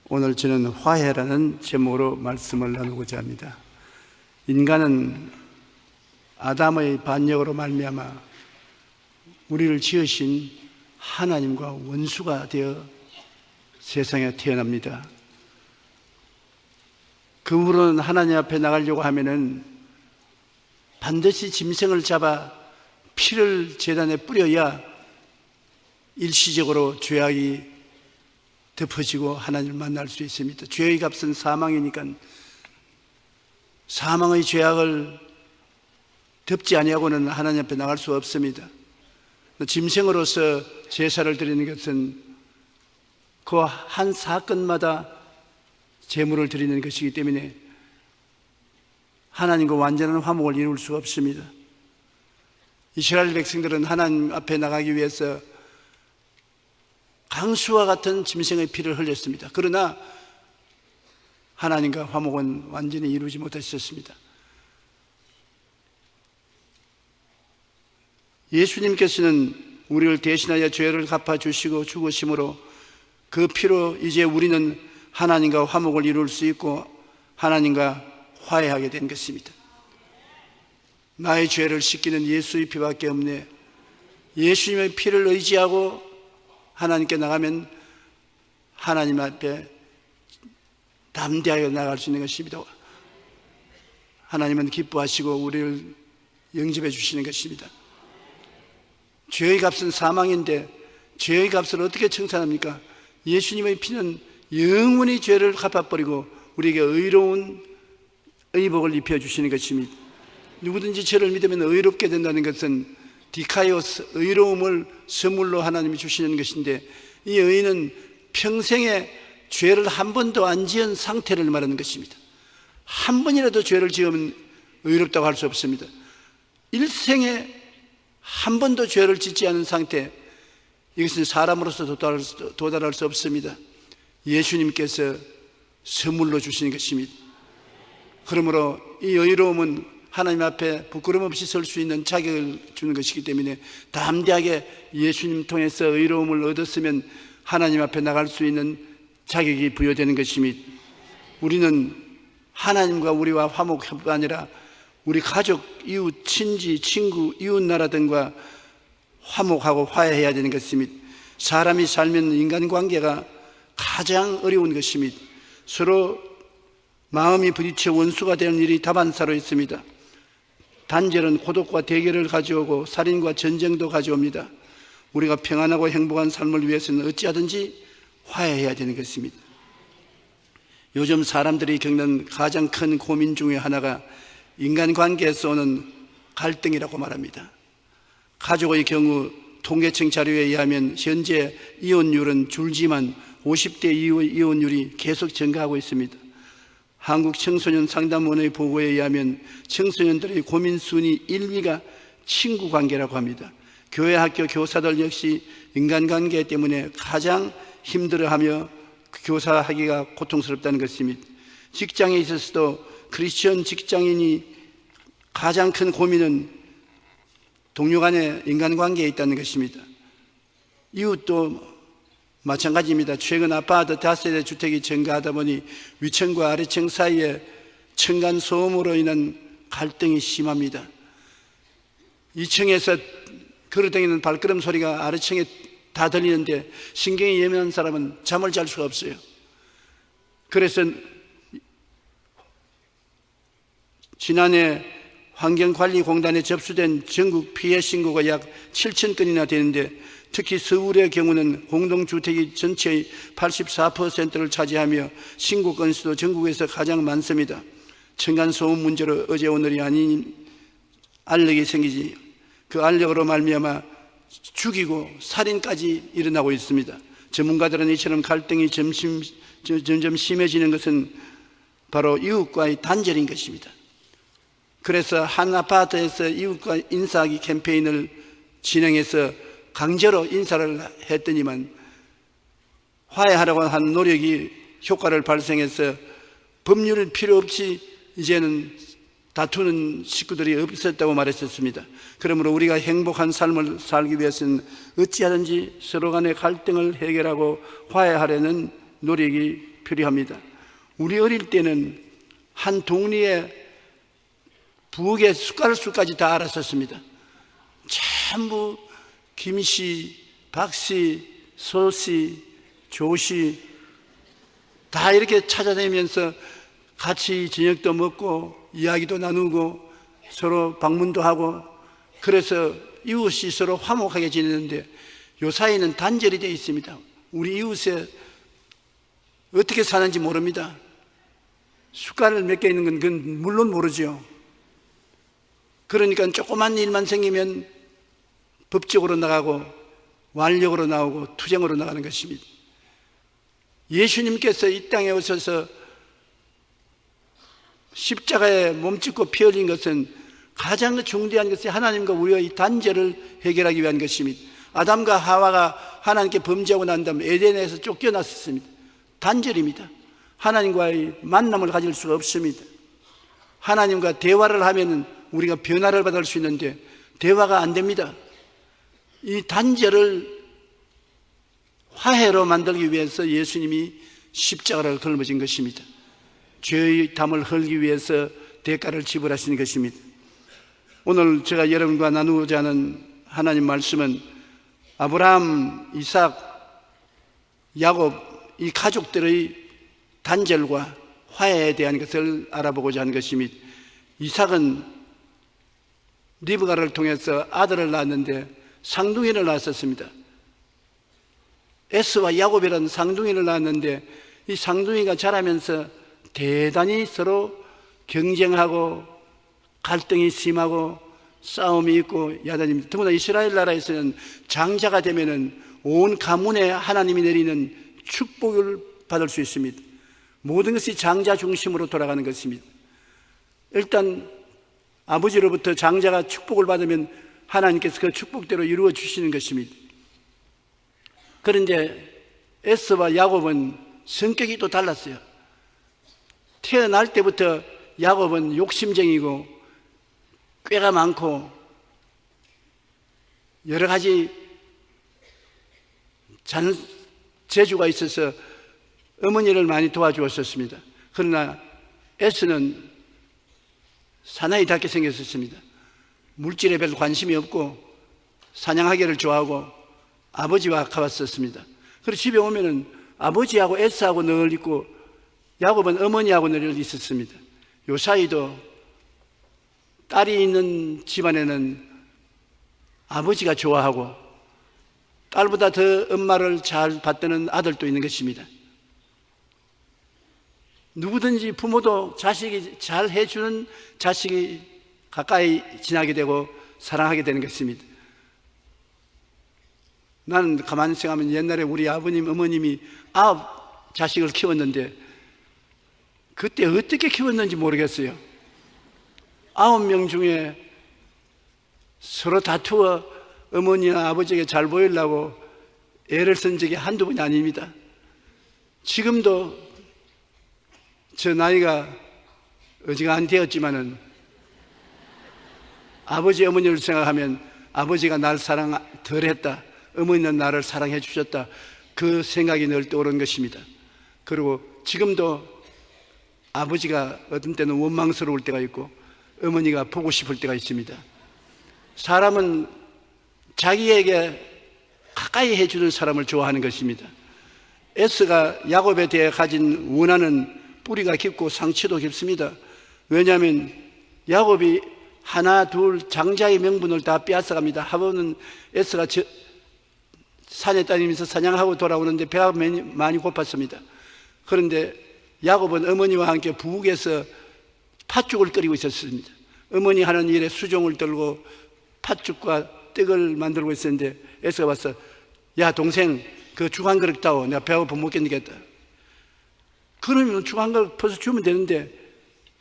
오늘 저는 화해라는 제목으로 말씀을 나누고자 합니다. 인간은 아담의 반역으로 말미암아 우리를 지으신 하나님과 원수가 되어 세상에 태어납니다. 그물은 하나님 앞에 나가려고 하면은 반드시 짐승을 잡아 피를 제단에 뿌려야 일시적으로 죄악이 덮어지고 하나님을 만날 수 있습니다. 죄의 값은 사망이니까 사망의 죄악을 덮지 아니하고는 하나님 앞에 나갈 수 없습니다. 짐승으로서 제사를 드리는 것은 그 한 사건마다 제물을 드리는 것이기 때문에 하나님과 완전한 화목을 이룰 수 없습니다. 이스라엘 백성들은 하나님 앞에 나가기 위해서 강수와 같은 짐승의 피를 흘렸습니다. 그러나 하나님과 화목은 완전히 이루지 못하셨습니다. 예수님께서는 우리를 대신하여 죄를 갚아주시고 죽으심으로 그 피로 이제 우리는 하나님과 화목을 이룰 수 있고 하나님과 화해하게 된 것입니다. 나의 죄를 씻기는 예수의 피밖에 없네. 예수님의 피를 의지하고 하나님께 나가면 하나님 앞에 담대하게 나갈 수 있는 것입니다. 하나님은 기뻐하시고 우리를 영접해 주시는 것입니다. 죄의 값은 사망인데 죄의 값을 어떻게 청산합니까? 예수님의 피는 영원히 죄를 갚아버리고 우리에게 의로운 의복을 입혀주시는 것입니다. 누구든지 저를 믿으면 의롭게 된다는 것은 디카이오스, 의로움을 선물로 하나님이 주시는 것인데 이 의는 평생에 죄를 한 번도 안 지은 상태를 말하는 것입니다. 한 번이라도 죄를 지으면 의롭다고 할 수 없습니다. 일생에 한 번도 죄를 짓지 않은 상태, 이것은 사람으로서 도달할 수 없습니다. 예수님께서 선물로 주시는 것입니다. 그러므로 이 의로움은 하나님 앞에 부끄럼 없이 설 수 있는 자격을 주는 것이기 때문에 담대하게 예수님 통해서 의로움을 얻었으면 하나님 앞에 나갈 수 있는 자격이 부여되는 것입니다. 우리는 하나님과 우리와 화목뿐 아니라 우리 가족, 이웃, 친지, 친구, 이웃나라 등과 화목하고 화해해야 되는 것입니다. 사람이 살면 인간관계가 가장 어려운 것입니다. 서로 마음이 부딪혀 원수가 되는 일이 다반사로 있습니다. 단절은 고독과 대결을 가져오고 살인과 전쟁도 가져옵니다. 우리가 평안하고 행복한 삶을 위해서는 어찌하든지 화해해야 되는 것입니다. 요즘 사람들이 겪는 가장 큰 고민 중에 하나가 인간관계에서 오는 갈등이라고 말합니다. 가족의 경우 통계청 자료에 의하면 현재 이혼율은 줄지만 50대 이혼율이 계속 증가하고 있습니다. 한국 청소년 상담원의 보고에 의하면 청소년들의 고민 순위 1위가 친구 관계라고 합니다. 교회 학교 교사들 역시 인간관계 때문에 가장 힘들어하며 교사하기가 고통스럽다는 것입니다. 직장에 있어서도 크리스천 직장인이 가장 큰 고민은 동료 간의 인간관계에 있다는 것입니다. 이웃도 마찬가지입니다. 최근 아파트 다세대 주택이 증가하다 보니 위층과 아래층 사이에 층간 소음으로 인한 갈등이 심합니다. 2층에서 걸어다니는 발걸음 소리가 아래층에 다 들리는데 신경이 예민한 사람은 잠을 잘 수가 없어요. 그래서 지난해 환경관리공단에 접수된 전국 피해 신고가 약 7,000건이나 되는데 특히 서울의 경우는 공동주택이 전체의 84%를 차지하며 신고 건수도 전국에서 가장 많습니다. 층간소음 문제로 어제 오늘이 아닌 알력이 생기지 그 알력으로 말미암아 죽이고 살인까지 일어나고 있습니다. 전문가들은 이처럼 갈등이 점점 심해지는 것은 바로 이웃과의 단절인 것입니다. 그래서 한 아파트에서 이웃과 인사하기 캠페인을 진행해서 강제로 인사를 했더니만 화해하려고 한 노력이 효과를 발생해서 법률은 필요 없이 이제는 다투는 식구들이 없었다고 말했었습니다. 그러므로 우리가 행복한 삶을 살기 위해서는 어찌하든지 서로 간의 갈등을 해결하고 화해하려는 노력이 필요합니다. 우리 어릴 때는 한 동리에 부엌의 숟가락수까지 다 알았었습니다. 전부 김씨, 박씨, 소씨, 조씨 다 이렇게 찾아다니면서 같이 저녁도 먹고 이야기도 나누고 서로 방문도 하고, 그래서 이웃이 서로 화목하게 지내는데 요 사이는 단절이 되어 있습니다. 우리 이웃에 어떻게 사는지 모릅니다. 숟가락 몇 개 있는 건 그건 물론 모르죠. 그러니까 조그만 일만 생기면 법적으로 나가고 완력으로 나오고 투쟁으로 나가는 것입니다. 예수님께서 이 땅에 오셔서 십자가에 몸짓고 피 흘린 것은 가장 중대한 것이 하나님과 우리의 단절을 해결하기 위한 것입니다. 아담과 하와가 하나님께 범죄하고 난 다음 에덴에서 쫓겨났습니다. 단절입니다. 하나님과의 만남을 가질 수가 없습니다. 하나님과 대화를 하면 우리가 변화를 받을 수 있는데 대화가 안 됩니다. 이 단절을 화해로 만들기 위해서 예수님이 십자가를 걸어진 것입니다. 죄의 담을 헐기 위해서 대가를 지불하시는 것입니다. 오늘 제가 여러분과 나누고자 하는 하나님 말씀은 아브라함, 이삭, 야곱 이 가족들의 단절과 화해에 대한 것을 알아보고자 하는 것입니다. 이삭은 리브가를 통해서 아들을 낳았는데 쌍둥이를 낳았었습니다. 에스와 야곱이라는 쌍둥이를 낳았는데 이 쌍둥이가 자라면서 대단히 서로 경쟁하고 갈등이 심하고 싸움이 있고 야단입니다. 더구나 이스라엘 나라에서는 장자가 되면은 온 가문에 하나님이 내리는 축복을 받을 수 있습니다. 모든 것이 장자 중심으로 돌아가는 것입니다. 일단 아버지로부터 장자가 축복을 받으면 하나님께서 그 축복대로 이루어 주시는 것입니다. 그런데 에스와 야곱은 성격이 또 달랐어요. 태어날 때부터 야곱은 욕심쟁이고 꾀가 많고 여러 가지 재주가 있어서 어머니를 많이 도와주었었습니다. 그러나 에스는 사나이답게 생겼었습니다. 물질에 별로 관심이 없고 사냥하기를 좋아하고 아버지와 가까웠었습니다. 그래서 집에 오면은 아버지하고 에스하고 늘 있고 야곱은 어머니하고 늘 있었습니다. 요 사이도 딸이 있는 집안에는 아버지가 좋아하고 딸보다 더 엄마를 잘 받드는 아들도 있는 것입니다. 누구든지 부모도 자식이 잘 해주는 자식이 가까이 지나게 되고 사랑하게 되는 것입니다. 나는 가만히 생각하면 옛날에 우리 아버님, 어머님이 9 자식을 키웠는데 그때 어떻게 키웠는지 모르겠어요. 9명 중에 서로 다투어 어머니나 아버지에게 잘 보이려고 애를 쓴 적이 한두 번이 아닙니다. 지금도 저 나이가 어지간히 되었지만은 아버지, 어머니를 생각하면 아버지가 날 사랑 덜 했다, 어머니는 나를 사랑해 주셨다, 그 생각이 늘 떠오르는 것입니다. 그리고 지금도 아버지가 어떤 때는 원망스러울 때가 있고 어머니가 보고 싶을 때가 있습니다. 사람은 자기에게 가까이 해주는 사람을 좋아하는 것입니다. 에스가 야곱에 대해 가진 원하는 뿌리가 깊고 상처도 깊습니다. 왜냐하면 야곱이 하나 둘 장자의 명분을 다 빼앗아갑니다. 하버는 에스가 산에 다니면서 사냥하고 돌아오는데 배가 많이 고팠습니다. 그런데 야곱은 어머니와 함께 부엌에서 팥죽을 끓이고 있었습니다. 어머니 하는 일에 수종을 들고 팥죽과 떡을 만들고 있었는데 에스가 와서 야 동생 그 죽 한 그릇 따오, 내가 배고파 못 견디겠다. 그러면 죽 한 그릇 퍼서 주면 되는데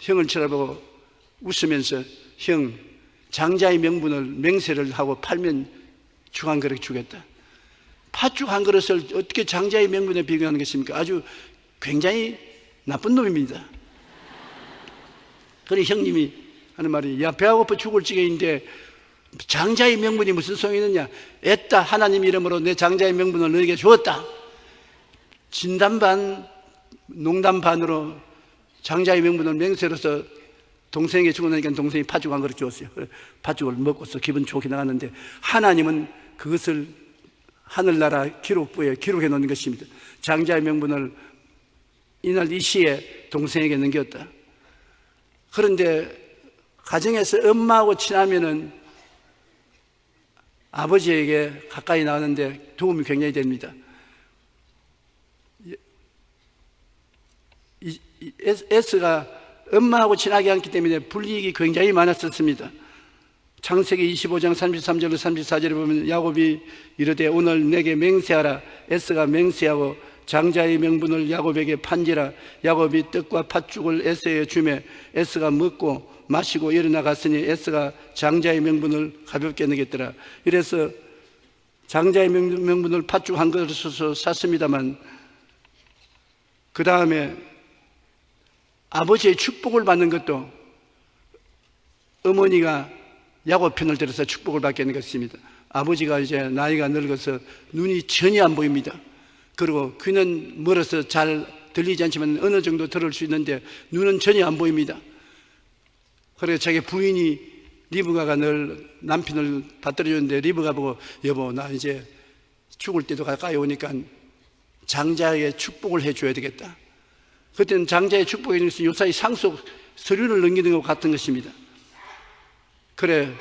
형을 쳐다보고 웃으면서 형 장자의 명분을 맹세를 하고 팔면 죽 한 그릇 주겠다. 팥죽 한 그릇을 어떻게 장자의 명분에 비교하는 것입니까? 아주 굉장히 나쁜 놈입니다. 그래 형님이 하는 말이 야 배가 고파 죽을 지경인데 장자의 명분이 무슨 소용이 있느냐. 애따 하나님 이름으로 내 장자의 명분을 너에게 주었다. 진담반 농담 반으로 장자의 명분을 맹세로서 동생이 죽고 나니까 동생이 팥죽 한 그릇 줬어요. 팥죽을 먹고서 기분 좋게 나갔는데 하나님은 그것을 하늘나라 기록부에 기록해 놓는 것입니다. 장자의 명분을 이날 이 시에 동생에게 넘겼다. 그런데 가정에서 엄마하고 친하면은 아버지에게 가까이 나가는데 도움이 굉장히 됩니다. 에스가 엄마하고 친하게 않기 때문에 불이익이 굉장히 많았었습니다. 창세기 25장 33절로 34절에 보면 야곱이 이르되 오늘 내게 맹세하라. 에스가 맹세하고 장자의 명분을 야곱에게 판지라. 야곱이 떡과 팥죽을 에스에게 주매 에스가 먹고 마시고 일어나 갔으니 에스가 장자의 명분을 가볍게 느꼈더라. 이래서 장자의 명분을 팥죽 한 그릇으로 샀습니다만 그 다음에 아버지의 축복을 받는 것도 어머니가 야곱 편을 들어서 축복을 받게 되는 것입니다. 아버지가 이제 나이가 늙어서 눈이 전혀 안 보입니다. 그리고 귀는 멀어서 잘 들리지 않지만 어느 정도 들을 수 있는데 눈은 전혀 안 보입니다. 그래서 자기 부인이 리브가가 늘 남편을 받들어주는데 리브가 보고 여보 나 이제 죽을 때도 가까이 오니까 장자에게 축복을 해줘야 되겠다. 그때는 장자의 축복에 대해서 요사이 상속 서류를 넘기는 것 같은 것입니다. 그래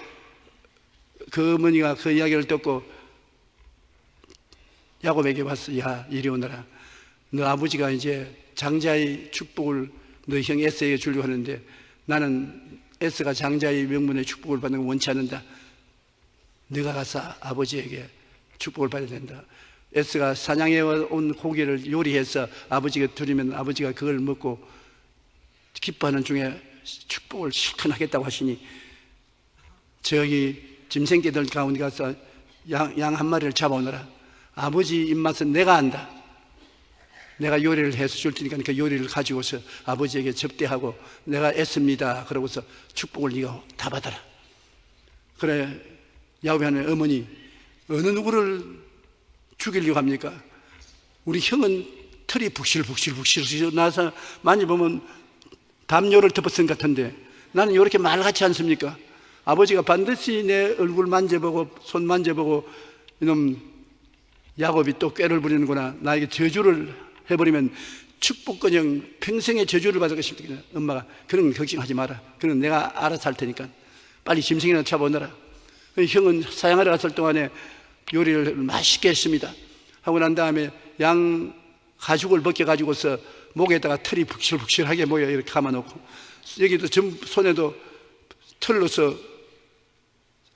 그 어머니가 그 이야기를 듣고 야곱에게 와서 야 이리 오너라. 너 아버지가 이제 장자의 축복을 너 형 에스에게 주려고 하는데 나는 에스가 장자의 명분의 축복을 받는 걸 원치 않는다. 네가 가서 아버지에게 축복을 받아야 된다. 에스가 사냥해 온 고기를 요리해서 아버지가 드리면 아버지가 그걸 먹고 기뻐하는 중에 축복을 실컷 하겠다고 하시니 저기 짐승개들 가운데 가서 양 한 마리를 잡아오너라. 아버지 입맛은 내가 안다. 내가 요리를 해서 줄 테니까 그 요리를 가지고서 아버지에게 접대하고 내가 애씁니다. 그러고서 축복을 네가 다 받아라. 그래 야곱이 하는 어머니 어느 누구를 죽이려고 합니까? 우리 형은 털이 북실북실 나서 만져보면 담요를 덮어쓴 것 같은데 나는 이렇게 말같지 않습니까? 아버지가 반드시 내 얼굴 만져보고 손 만져보고 이놈 야곱이 또 꾀를 부리는구나. 나에게 저주를 해버리면 축복커녕 평생의 저주를 받을 것입니다. 엄마가 그런 거 걱정하지 마라. 그건 내가 알아서 할 테니까 빨리 짐승이나 잡아오너라. 형은 사양하러 갔을 동안에 요리를 맛있게 했습니다. 하고 난 다음에 양 가죽을 벗겨가지고서 목에다가 털이 북실북실하게 모여 이렇게 감아놓고 여기도 손에도 털로서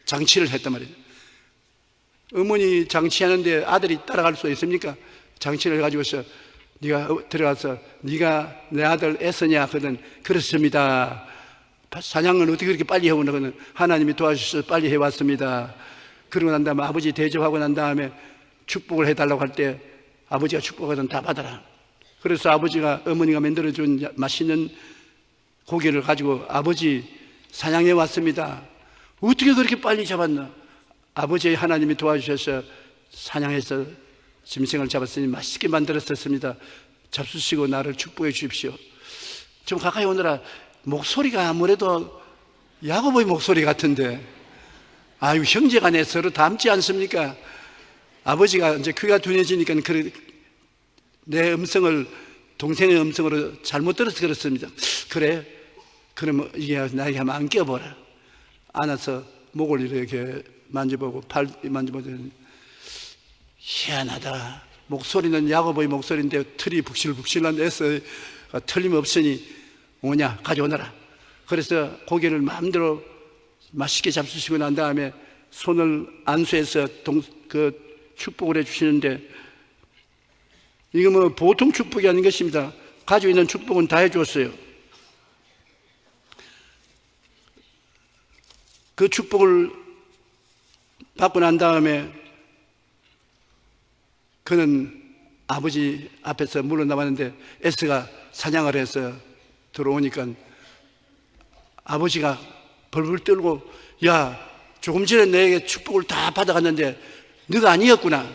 장치를 했단 말이에요. 어머니 장치하는데 아들이 따라갈 수 있습니까? 장치를 가지고서 네가 들어가서 네가 내 아들 애쓰냐 하거든. 그렇습니다. 사냥을 어떻게 그렇게 빨리 해오나 그는 하나님이 도와주셔서 빨리 해왔습니다. 그러고 난 다음에 아버지 대접하고 난 다음에 축복을 해달라고 할 때 아버지가 축복하든 다 받아라. 그래서 아버지가 어머니가 만들어준 맛있는 고기를 가지고 아버지 사냥해 왔습니다. 어떻게 그렇게 빨리 잡았나? 아버지의 하나님이 도와주셔서 사냥해서 짐승을 잡았으니 맛있게 만들었었습니다. 잡수시고 나를 축복해 주십시오. 좀 가까이 오너라. 목소리가 아무래도 야곱의 목소리 같은데 아유 형제간에 서로 닮지 않습니까? 아버지가 이제 귀가 둔해지니까 내 음성을 동생의 음성으로 잘못 들어서 그렇습니다. 그래 그러면 이게 나에게 한번 안 껴보라. 안아서 목을 이렇게 만져보고 팔 만져보더니 희한하다. 목소리는 야곱의 목소리인데 털이 북실북실한 애써 틀림없으니 오냐 가져오너라. 그래서 고기를 마음대로 맛있게 잡수시고 난 다음에 손을 안수해서 축복을 해주시는데 이거 뭐 보통 축복이 아닌 것입니다. 가지고 있는 축복은 다 해주었어요. 그 축복을 받고 난 다음에 그는 아버지 앞에서 물러나왔는데 에스가 사냥을 해서 들어오니까 아버지가 벌벌 떨고 야 조금 전에 내게 축복을 다 받아갔는데 너가 아니었구나.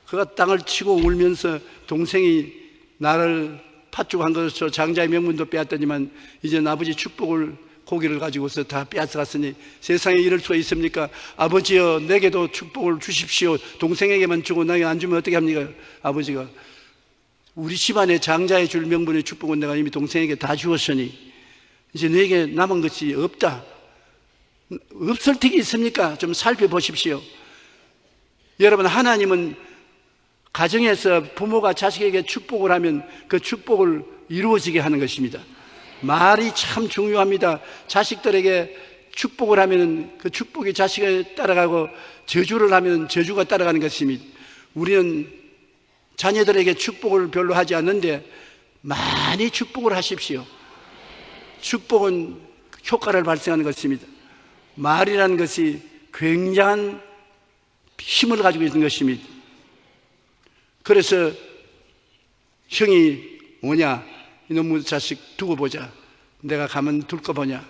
그가 땅을 치고 울면서 동생이 나를 팥죽 한 것으로 장자의 명분도 빼앗더니만 이제는 아버지 축복을 고기를 가지고서 다 빼앗아갔으니 세상에 이럴 수가 있습니까? 아버지여 내게도 축복을 주십시오. 동생에게만 주고 나에게 안 주면 어떻게 합니까? 아버지가 우리 집안의 장자의 줄 명분의 축복은 내가 이미 동생에게 다 주었으니 이제 너에게 남은 것이 없다. 없을 턱이 있습니까? 좀 살펴보십시오. 여러분, 하나님은 가정에서 부모가 자식에게 축복을 하면 그 축복을 이루어지게 하는 것입니다. 말이 참 중요합니다. 자식들에게 축복을 하면 그 축복이 자식에 따라가고 저주를 하면 저주가 따라가는 것입니다. 우리는 자녀들에게 축복을 별로 하지 않는데 많이 축복을 하십시오. 축복은 효과를 발생하는 것입니다. 말이라는 것이 굉장한 힘을 가지고 있는 것입니다. 그래서 형이 뭐냐, 이놈의 자식 두고 보자. 내가 가면 둘까 보냐.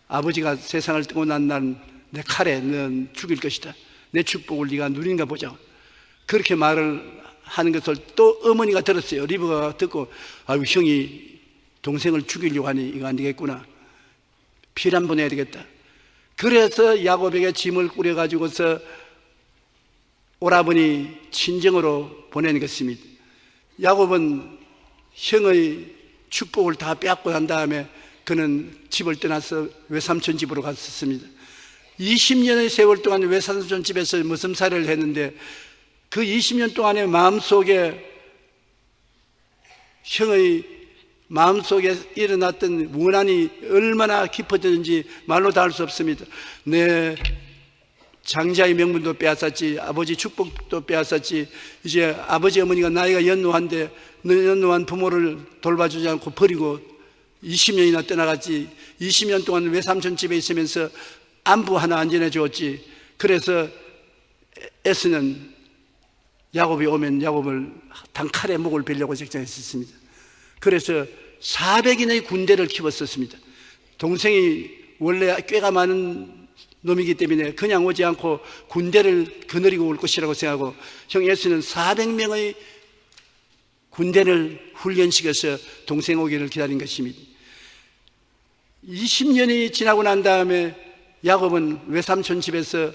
아버지가 세상을 뜨고 난 날 내 칼에 넌 죽일 것이다. 내 축복을 네가 누린가 보자. 그렇게 말을 하는 것을 또 어머니가 들었어요. 리브가 듣고 아유, 형이 동생을 죽이려고 하니 이거 안 되겠구나. 피를 한 번 해야 되겠다. 그래서 야곱에게 짐을 꾸려가지고서 오라버니 친정으로 보내는 것입니다. 야곱은 형의 축복을 다 빼앗고 난 다음에 그는 집을 떠나서 외삼촌 집으로 갔었습니다. 20년의 세월 동안 외삼촌 집에서 머슴살이를 했는데 그 20년 동안의 마음속에 형의 마음속에 일어났던 원한이 얼마나 깊어졌는지 말로 다 할 수 없습니다. 내 장자의 명분도 빼앗았지, 아버지 축복도 빼앗았지, 이제 아버지 어머니가 나이가 연노한데 연노한 부모를 돌봐주지 않고 버리고 20년이나 떠나갔지. 20년 동안 외삼촌 집에 있으면서 안부 하나 안 전해주었지. 그래서 에스는 야곱이 오면 야곱을 단칼에 목을 베려고 작정했었습니다. 그래서 400인의 군대를 키웠었습니다. 동생이 원래 꾀가 많은 놈이기 때문에 그냥 오지 않고 군대를 거느리고 올 것이라고 생각하고 형 에스는 400명의 군대를 훈련시켜서 동생 오기를 기다린 것입니다. 20년이 지나고 난 다음에 야곱은 외삼촌 집에서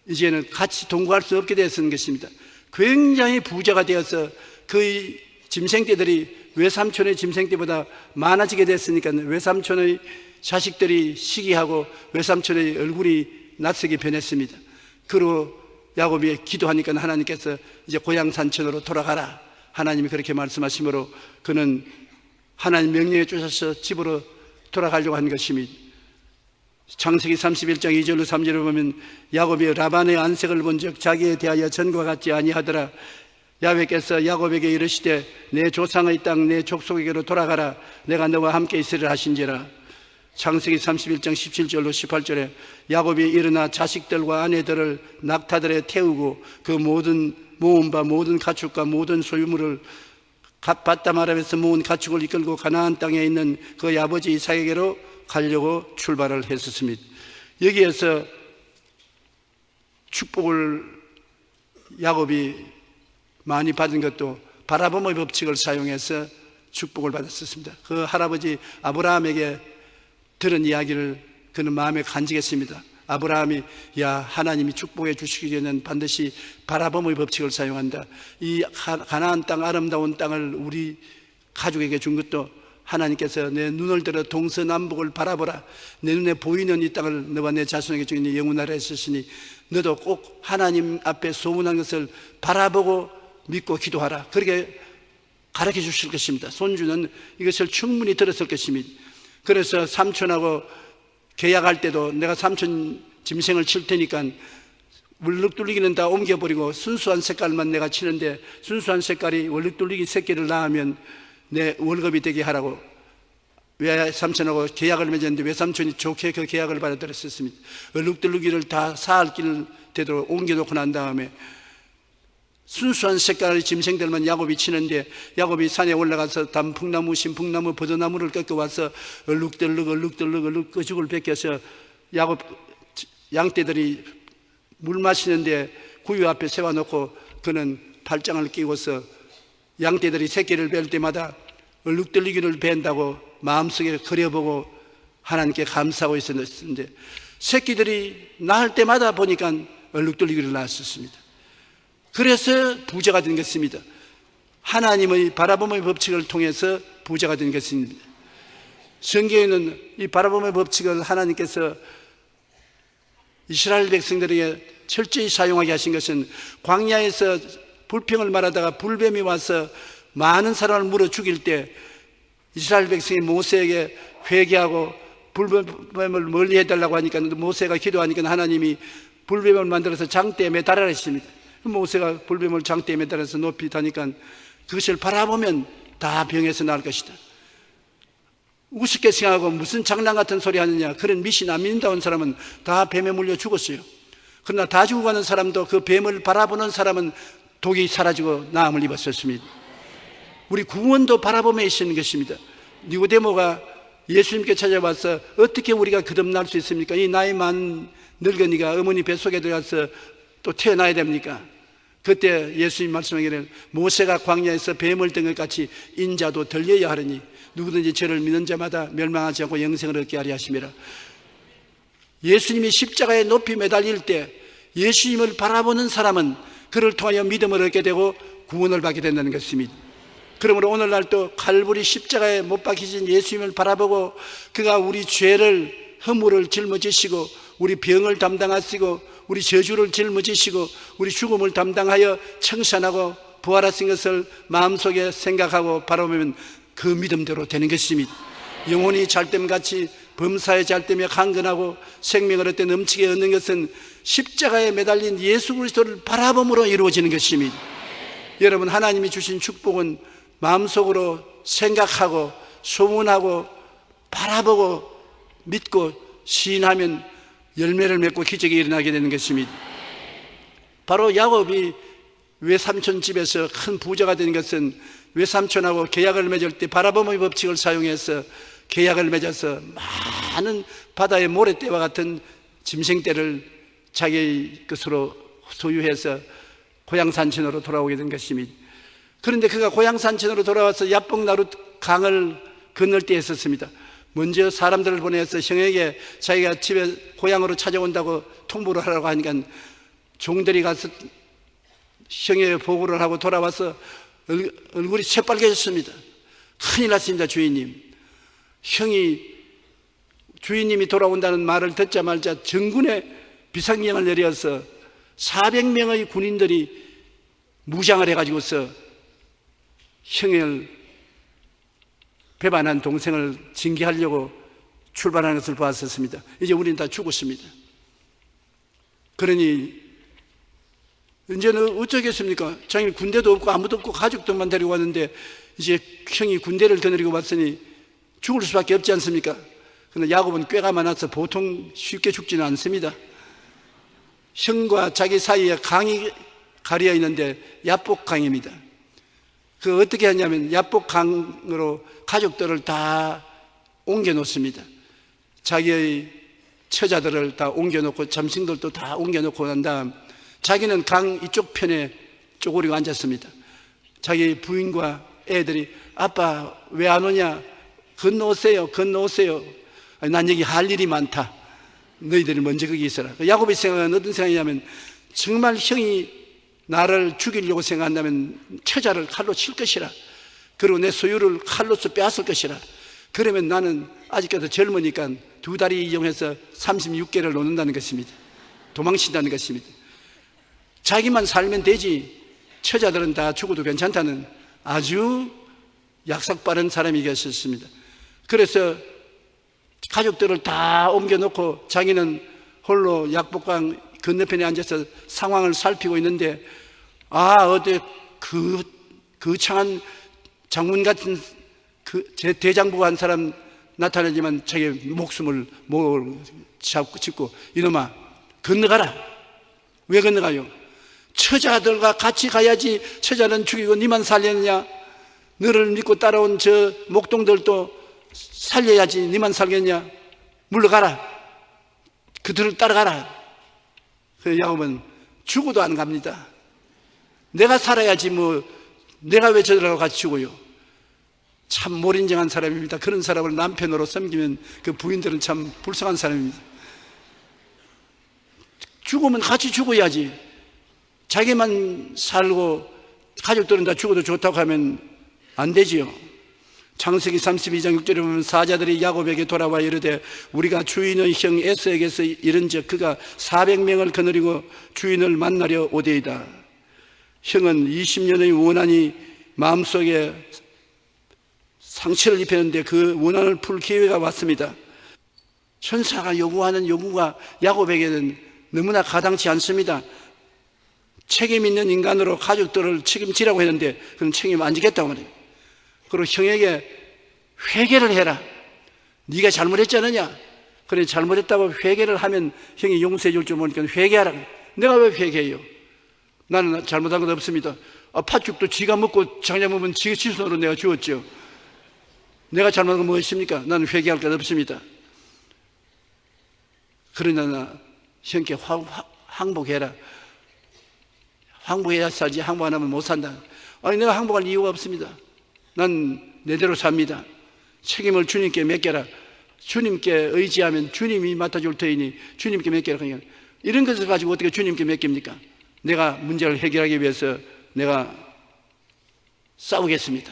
이제는 같이 동거할 수 없게 되었던 것입니다. 굉장히 부자가 되어서 그의 짐승떼들이 외삼촌의 짐승떼보다 많아지게 됐으니까 외삼촌의 자식들이 시기하고 외삼촌의 얼굴이 낯설게 변했습니다. 그리고 야곱이 기도하니까 하나님께서 이제 고향 산천으로 돌아가라, 하나님이 그렇게 말씀하시므로 그는 하나님 명령에 쫓아서 집으로 돌아가려고 한 것입니다. 창세기 31장 2절로 3절을 보면 야곱이 라반의 안색을 본즉 자기에 대하여 전과 같지 아니하더라. 야훼께서 야곱에게 이르시되 내 조상의 땅 내 족속에게로 돌아가라. 내가 너와 함께 있으리라 하신지라. 창세기 31장 17절로 18절에 야곱이 일어나 자식들과 아내들을 낙타들에 태우고 그 모든 모은 바 모든 가축과 모든 소유물을 바담 아람에서 모은 가축을 이끌고 가나안 땅에 있는 그 아버지 이삭에게로 가려고 출발을 했었습니다. 여기에서 축복을 야곱이 많이 받은 것도 바라봄의 법칙을 사용해서 축복을 받았었습니다. 그 할아버지 아브라함에게 들은 이야기를 그는 마음에 간직했습니다. 아브라함이 야, 하나님이 축복해 주시기 전에는 반드시 바라봄의 법칙을 사용한다. 이 가나안 땅, 아름다운 땅을 우리 가족에게 준 것도 하나님께서 내 눈을 들어 동서남북을 바라보라. 내 눈에 보이는 이 땅을 너와 내 자손에게 주니 영원하라 했으시니 너도 꼭 하나님 앞에 소문한 것을 바라보고 믿고 기도하라. 그렇게 가르쳐 주실 것입니다. 손주는 이것을 충분히 들었을 것입니다. 그래서 삼촌하고 계약할 때도 내가 삼촌 짐승을 칠 테니까 월룩뚫리기는 다 옮겨버리고 순수한 색깔만 내가 치는데 순수한 색깔이 월룩뚫리기 새끼를 낳으면 내 월급이 되게 하라고 외삼촌하고 계약을 맺었는데 외삼촌이 좋게 그 계약을 받아들였습니다. 월룩뚫리기를 다 사흘길 되도록 옮겨놓고 난 다음에 순수한 색깔의 짐승들만 야곱이 치는데 야곱이 산에 올라가서 단풍나무, 신풍나무, 버드나무를 꺾어와서 얼룩덜룩 끄죽을 벗겨서 야곱 양떼들이 물 마시는데 구유 앞에 세워놓고 그는 팔짱을 끼고서 양떼들이 새끼를 뵐 때마다 얼룩덜리기를 벤다고 마음속에 그려보고 하나님께 감사하고 있었는데, 새끼들이 낳을 때마다 보니까 얼룩덜리기를 낳았었습니다. 그래서 부자가 된 것입니다. 하나님의 바라봄의 법칙을 통해서 부자가 된 것입니다. 성경에는 이 바라봄의 법칙을 하나님께서 이스라엘 백성들에게 철저히 사용하게 하신 것은, 광야에서 불평을 말하다가 불뱀이 와서 많은 사람을 물어 죽일 때 이스라엘 백성이 모세에게 회개하고 불뱀을 멀리 해달라고 하니까 모세가 기도하니까 하나님이 불뱀을 만들어서 장대에 매달아라 했습니다. 모세가 불뱀을 장대에 매달아서 높이 다니까 그것을 바라보면 다 병에서 나을 것이다. 우습게 생각하고 무슨 장난 같은 소리 하느냐, 그런 미신 안 믿는다는 사람은 다 뱀에 물려 죽었어요. 그러나 다 죽어가는 사람도 그 뱀을 바라보는 사람은 독이 사라지고 나음을 입었었습니다. 우리 구원도 바라보며 있는 것입니다. 니고데모가 예수님께 찾아와서 어떻게 우리가 거듭날 수 있습니까? 이 나이 많은 늙은이가 어머니 뱃속에 들어가서 또 태어나야 됩니까? 그때 예수님 말씀하기를 모세가 광야에서 뱀을 든 것 같이 인자도 덜려야 하리니 누구든지 저를 믿는 자마다 멸망하지 않고 영생을 얻게 하리 하심이라. 예수님이 십자가에 높이 매달릴 때 예수님을 바라보는 사람은 그를 통하여 믿음을 얻게 되고 구원을 받게 된다는 것입니다. 그러므로 오늘날도 칼부리 십자가에 못 박히신 예수님을 바라보고 그가 우리 죄를, 허물을 짊어지시고 우리 병을 담당하시고 우리 저주를 짊어지시고 우리 죽음을 담당하여 청산하고 부활하신 것을 마음속에 생각하고 바라보면 그 믿음대로 되는 것입니다. 영혼이 잘됨같이 범사에 잘되며 강건하고 생명을 얻되 넘치게 얻는 것은 십자가에 매달린 예수 그리스도를 바라봄으로 이루어지는 것입니다. 여러분, 하나님이 주신 축복은 마음속으로 생각하고 소문하고 바라보고 믿고 시인하면 열매를 맺고 기적이 일어나게 되는 것입니다. 바로 야곱이 외삼촌 집에서 큰 부자가 된 것은 외삼촌하고 계약을 맺을 때 바라봄의 법칙을 사용해서 계약을 맺어서 많은 바다의 모래떼와 같은 짐승떼를 자기 것으로 소유해서 고향 산천으로 돌아오게 된 것입니다. 그런데 그가 고향 산천으로 돌아와서 야복나루 강을 건널 때 했었습니다. 먼저 사람들을 보내서 형에게 자기가 집에 고향으로 찾아온다고 통보를 하라고 하니까 종들이 가서 형에게 보고를 하고 돌아와서 얼굴이 새빨개졌습니다. 큰일 났습니다, 주인님. 형이 주인님이 돌아온다는 말을 듣자마자 정군에 비상령을 내려서 400명의 군인들이 무장을 해가지고서 형을 배반한 동생을 징계하려고 출발하는 것을 보았었습니다. 이제 우리는 다 죽었습니다. 그러니 이제는 어쩌겠습니까? 자기 군대도 없고 아무도 없고 가족들만 데리고 왔는데 이제 형이 군대를 거느리고 왔으니 죽을 수밖에 없지 않습니까? 그런데 야곱은 꾀가 많아서 보통 쉽게 죽지는 않습니다. 형과 자기 사이에 강이 가려 있는데 야복강입니다. 그 어떻게 하냐면 야복강으로 가족들을 다 옮겨 놓습니다. 자기의 처자들을 다 옮겨 놓고 잠신들도 다 옮겨 놓고 난 다음 자기는 강 이쪽 편에 쪼그리고 앉았습니다. 자기 부인과 애들이 아빠 왜 안 오냐? 건너오세요, 건너오세요. 난 여기 할 일이 많다. 너희들이 먼저 거기 있어라. 야곱의 생각은 어떤 생각이냐면 정말 형이 나를 죽이려고 생각한다면 처자를 칼로 칠 것이라. 그리고 내 소유를 칼로서 빼앗을 것이라. 그러면 나는 아직까지 젊으니까 2다리 이용해서 36개를 놓는다는 것입니다. 도망친다는 것입니다. 자기만 살면 되지 처자들은 다 죽어도 괜찮다는 아주 약삭 빠른 사람이 계셨습니다. 그래서 가족들을 다 옮겨놓고 자기는 홀로 약복강 건너편에 앉아서 상황을 살피고 있는데 어디 거창한 장군 같은 제 대장부가 한 사람 나타나지만 자기 목숨을 잡고 짚고 이놈아 건너가라. 왜 건너가요? 처자들과 같이 가야지. 처자는 죽이고 니만 살렸느냐? 너를 믿고 따라온 저 목동들도 살려야지. 니만 살겠냐? 물러가라. 그들을 따라가라. 그 야곱은 죽어도 안 갑니다. 내가 살아야지 뭐 내가 왜 저들하고 같이 죽어요? 참 몰인정한 사람입니다. 그런 사람을 남편으로 섬기면 그 부인들은 참 불쌍한 사람입니다. 죽으면 같이 죽어야지. 자기만 살고 가족들은 다 죽어도 좋다고 하면 안 되지요. 창세기 32장 6절에 보면 사자들이 야곱에게 돌아와 이르되 우리가 주인의 형 에서에게서 이른즉 그가 400명을 거느리고 주인을 만나려 오되이다. 형은 20년의 원한이 마음속에 상처를 입혔는데 그 원한을 풀 기회가 왔습니다. 천사가 요구하는 요구가 야곱에게는 너무나 가당치 않습니다. 책임 있는 인간으로 가족들을 책임지라고 했는데 그럼 책임 안 지겠다고 말해요. 그리고 형에게 회개를 해라. 네가 잘못했지 않느냐? 그래 잘못했다고 회개를 하면 형이 용서해 줄 줄 모르니까 회개하라. 내가 왜 회개해요? 나는 잘못한 것 없습니다. 팥죽도 지가 먹고 장작 먹으면 지 손으로 내가 주었죠. 내가 잘못한 건 무엇입니까? 나는 회개할 것 없습니다. 그러나 형께 항복해라. 항복해야 살지 항복 안 하면 못 산다. 아니 내가 항복할 이유가 없습니다. 난 내대로 삽니다. 책임을 주님께 맡겨라. 주님께 의지하면 주님이 맡아줄 터이니 주님께 맡겨라. 그러니까 이런 것을 가지고 어떻게 주님께 맡깁니까? 내가 문제를 해결하기 위해서 내가 싸우겠습니다.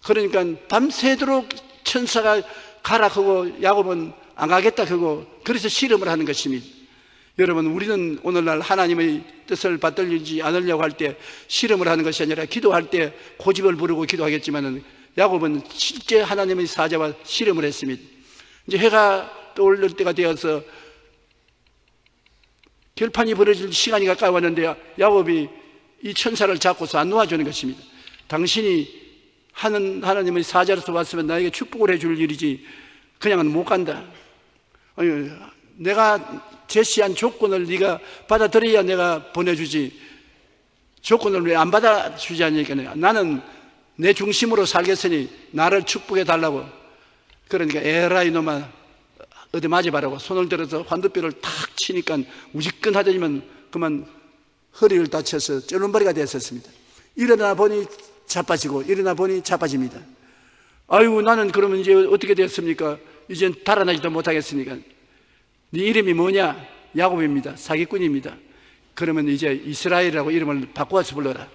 그러니까 밤새도록 천사가 가라 하고 야곱은 안 가겠다 하고 그래서 실험을 하는 것입니다. 여러분 우리는 오늘날 하나님의 뜻을 받들리지 않으려고 할 때 실험을 하는 것이 아니라 기도할 때 고집을 부르고 기도하겠지만 야곱은 실제 하나님의 사자와 실험을 했습니다. 이제 해가 떠오를 때가 되어서 결판이 벌어질 시간이 가까이 왔는데 야곱이 이 천사를 잡고서 안 놓아주는 것입니다. 당신이 하나님의 사자로서 왔으면 나에게 축복을 해줄 일이지 그냥은 못 간다. 아니, 내가 제시한 조건을 네가 받아들여야 내가 보내주지 조건을 왜 안 받아주지 않으니까 나는 내 중심으로 살겠으니 나를 축복해 달라고. 그러니까 에라 이놈아 어디 맞아봐라고 손을 들어서 환두뼈를 탁 치니까 우지끈하더니만 그만 허리를 다쳐서 쩔름발이가 됐었습니다. 일어나 보니 자빠지고 일어나 보니 자빠집니다. 아이고 나는 그러면 이제 어떻게 됐습니까? 이젠 달아나지도 못하겠으니까 네 이름이 뭐냐? 야곱입니다. 사기꾼입니다. 그러면 이제 이스라엘이라고 이름을 바꿔서 불러라.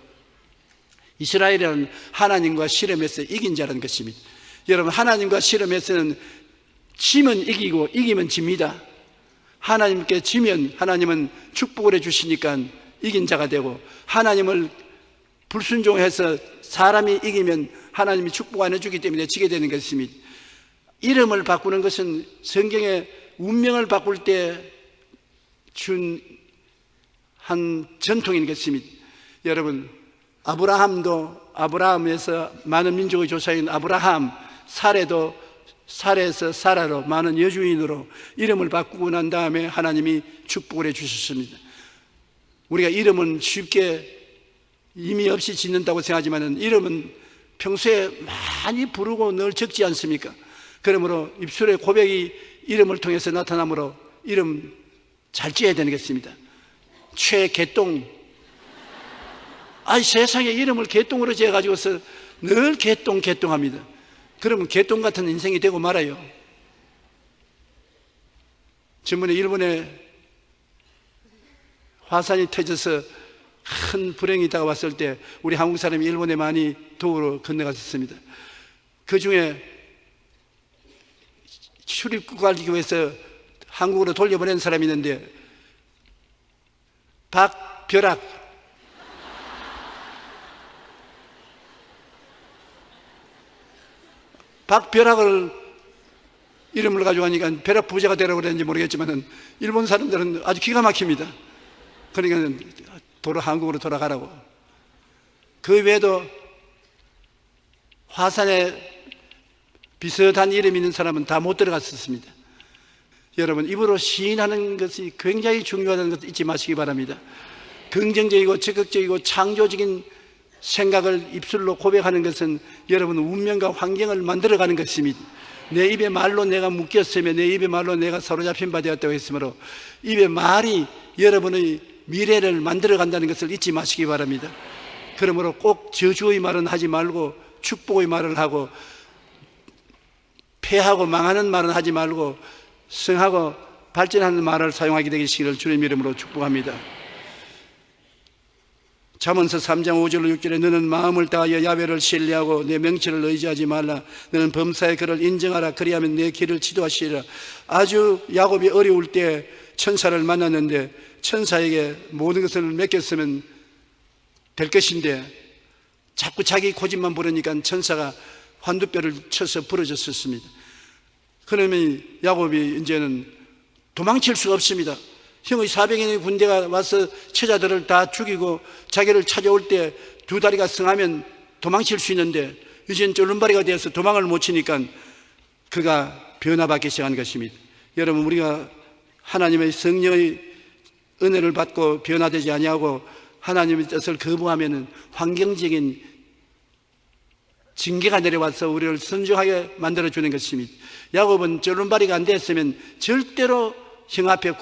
이스라엘이라는 하나님과 실험에서 이긴 자라는 것입니다. 여러분 하나님과 실험에서는 지면 이기고 이기면 집니다. 하나님께 지면 하나님은 축복을 해주시니까 이긴 자가 되고 하나님을 불순종해서 사람이 이기면 하나님이 축복 안 해주기 때문에 지게 되는 것입니다. 이름을 바꾸는 것은 성경에 운명을 바꿀 때 준 한 전통인 것입니다. 여러분 아브라함도 아브라함에서 많은 민족의 조상인 아브라함, 사레도 사레에서 사라로 많은 여주인으로 이름을 바꾸고 난 다음에 하나님이 축복을 해 주셨습니다. 우리가 이름은 쉽게 의미 없이 짓는다고 생각하지만 이름은 평소에 많이 부르고 늘 적지 않습니까? 그러므로 입술의 고백이 이름을 통해서 나타나므로 이름 잘 지어야 되는 것입니다. 최개똥. 세상에 이름을 개똥으로 지어가지고서 늘 개똥합니다. 그러면 개똥 같은 인생이 되고 말아요. 전번에 일본에 화산이 터져서 큰 불행이 다가왔을 때 우리 한국 사람이 일본에 많이 도우러 건너갔었습니다. 그 중에 출입국 가기 위해서 한국으로 돌려보낸 사람이 있는데 박벼락 박벼락을 이름을 가지고 하니까 벼락 부자가 되라고 그랬는지 모르겠지만 일본 사람들은 아주 기가 막힙니다. 그러니까 한국으로 돌아가라고. 그 외에도 화산에 비슷한 이름이 있는 사람은 다 못 들어갔었습니다. 여러분 입으로 시인하는 것이 굉장히 중요하다는 것을 잊지 마시기 바랍니다. 긍정적이고 적극적이고 창조적인 생각을 입술로 고백하는 것은 여러분 운명과 환경을 만들어가는 것입니다. 내 입의 말로 내가 묶였으며 내 입의 말로 내가 사로잡힌 바 되었다고 했으므로 입의 말이 여러분의 미래를 만들어간다는 것을 잊지 마시기 바랍니다. 그러므로 꼭 저주의 말은 하지 말고 축복의 말을 하고 패하고 망하는 말은 하지 말고 성하고 발전하는 말을 사용하게 되시기를 주님 이름으로 축복합니다. 잠언서 3장 5절로 6절에 너는 마음을 다하여 야훼를 신뢰하고 내 명철을 의지하지 말라. 너는 범사의 그를 인정하라. 그리하면 내 길을 지도하시리라. 아주 야곱이 어려울 때 천사를 만났는데 천사에게 모든 것을 맡겼으면 될 것인데 자꾸 자기 고집만 부르니까 천사가 환두뼈를 쳐서 부러졌었습니다. 그러면 야곱이 이제는 도망칠 수가 없습니다. 형의 400인의 군대가 와서 처자들을 다 죽이고 자기를 찾아올 때 두 다리가 성하면 도망칠 수 있는데 이제는 쫄른바리가 되어서 도망을 못 치니까 그가 변화받기 시작한 것입니다. 여러분, 우리가 하나님의 성령의 은혜를 받고 변화되지 아니하고 하나님의 뜻을 거부하면은 환경적인 징계가 내려와서 우리를 선정하게 만들어주는 것입니다. 야곱은 쫄른바리가 안 됐으면 절대로 형 앞에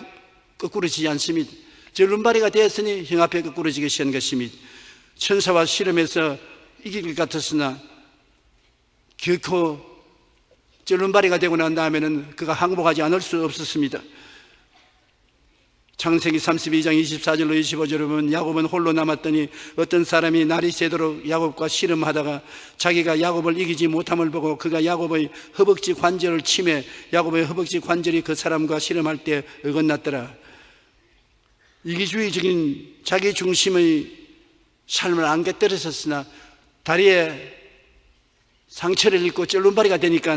거꾸러지지 않습니다. 쫄른바리가 되었으니 형 앞에 거꾸러지기 시작한 것입니다. 천사와 씨름해서 이길 것 같았으나 결코 쫄른바리가 되고 난 다음에는 그가 항복하지 않을 수 없었습니다. 창세기 32장 24절로 25절에 보면 야곱은 홀로 남았더니 어떤 사람이 날이 새도록 야곱과 씨름하다가 자기가 야곱을 이기지 못함을 보고 그가 야곱의 허벅지 관절을 치매 야곱의 허벅지 관절이 그 사람과 씨름할 때 어긋났더라. 이기주의적인 자기 중심의 삶을 안개 떨어졌으나 다리에 상처를 입고 쫄른바리가 되니까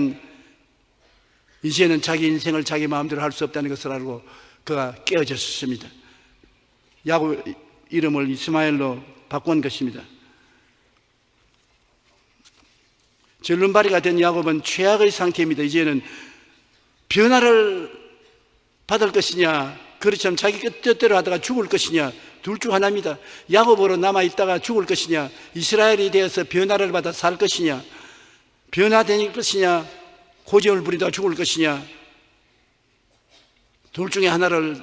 이제는 자기 인생을 자기 마음대로 할 수 없다는 것을 알고 그가 깨어졌습니다. 야곱 이름을 이스마엘로 바꾼 것입니다. 쫄른바리가 된 야곱은 최악의 상태입니다. 이제는 변화를 받을 것이냐, 그렇지만 자기 뜻대로 하다가 죽을 것이냐, 둘 중 하나입니다. 야곱으로 남아있다가 죽을 것이냐, 이스라엘이 되어서 변화를 받아 살 것이냐, 변화될 것이냐, 고집을 부리다가 죽을 것이냐, 둘 중에 하나를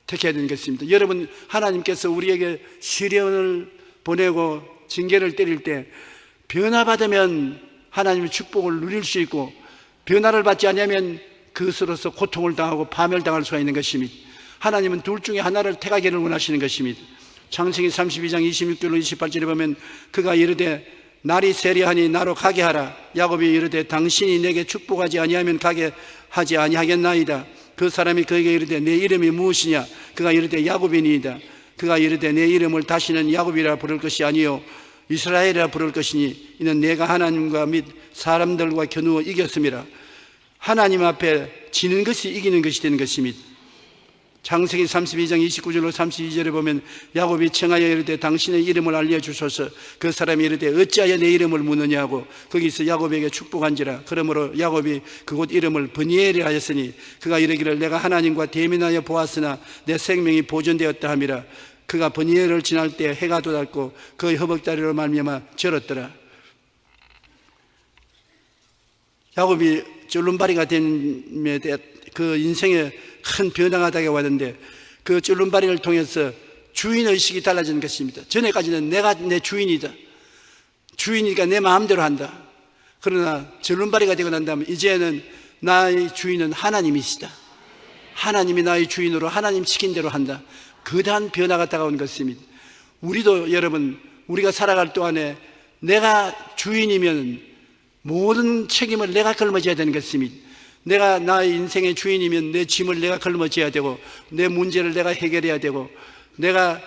택해야 되는 것입니다. 여러분, 하나님께서 우리에게 시련을 보내고 징계를 때릴 때 변화받으면 하나님의 축복을 누릴 수 있고 변화를 받지 않으면 그것으로서 고통을 당하고 파멸당할 수가 있는 것입니다. 하나님은 둘 중에 하나를 택하기를 원하시는 것입니다. 창세기 32장 26절로 28절에 보면 그가 이르되 날이 세려하니 나로 가게 하라. 야곱이 이르되 당신이 내게 축복하지 아니하면 가게 하지 아니하겠나이다. 그 사람이 그에게 이르되 내 이름이 무엇이냐? 그가 이르되 야곱이니이다. 그가 이르되 내 이름을 다시는 야곱이라 부를 것이 아니요 이스라엘이라 부를 것이니 이는 내가 하나님과 및 사람들과 겨누어 이겼음이라. 하나님 앞에 지는 것이 이기는 것이 되는 것입니다. 창세기 32장 29절로 32절에 보면 야곱이 청하여 이르되 당신의 이름을 알려주소서. 그 사람이 이르되 어찌하여 내 이름을 묻느냐고 거기서 야곱에게 축복한지라. 그러므로 야곱이 그곳 이름을 브니엘이라 하였으니 그가 이르기를 내가 하나님과 대면하여 보았으나 내 생명이 보존되었다 함이라. 그가 브니엘을 지날 때 해가 돋았고 그의 허벅다리로 말미암아 절었더라. 야곱이 쫄른바리가 된 그 인생에 큰 변화가 다가왔는데 그 쫄른바리를 통해서 주인의식이 달라진 것입니다. 전에까지는 내가 내 주인이다. 주인이니까 내 마음대로 한다. 그러나 쫄른바리가 되고 난 다음에 이제는 나의 주인은 하나님이시다. 하나님이 나의 주인으로 하나님 시킨 대로 한다. 거대한 변화가 다가온 것입니다. 우리도 여러분, 우리가 살아갈 동안에 내가 주인이면 모든 책임을 내가 걸머져야 되는 것입니다. 내가 나의 인생의 주인이면 내 짐을 내가 걸머져야 되고 내 문제를 내가 해결해야 되고 내가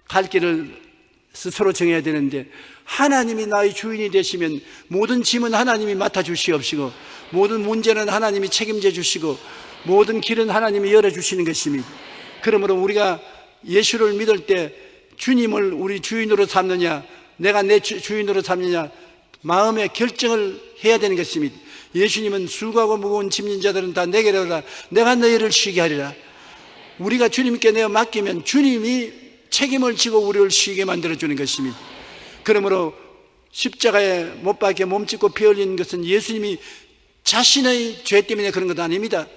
갈 길을 스스로 정해야 되는데 하나님이 나의 주인이 되시면 모든 짐은 하나님이 맡아주시옵시고 모든 문제는 하나님이 책임져 주시고 모든 길은 하나님이 열어주시는 것입니다. 그러므로 우리가 예수를 믿을 때 주님을 우리 주인으로 삼느냐 내가 내 주인으로 삼느냐 마음의 결정을 해야 되는 것입니다. 예수님은 수고하고 무거운 짐진 자들은 다 내게로 오라 내가 너희를 쉬게 하리라. 우리가 주님께 내어 맡기면 주님이 책임을 지고 우리를 쉬게 만들어주는 것입니다. 그러므로 십자가에 못 박혀 몸짓고 피 흘리는 것은 예수님이 자신의 죄 때문에 그런 것 아닙니다.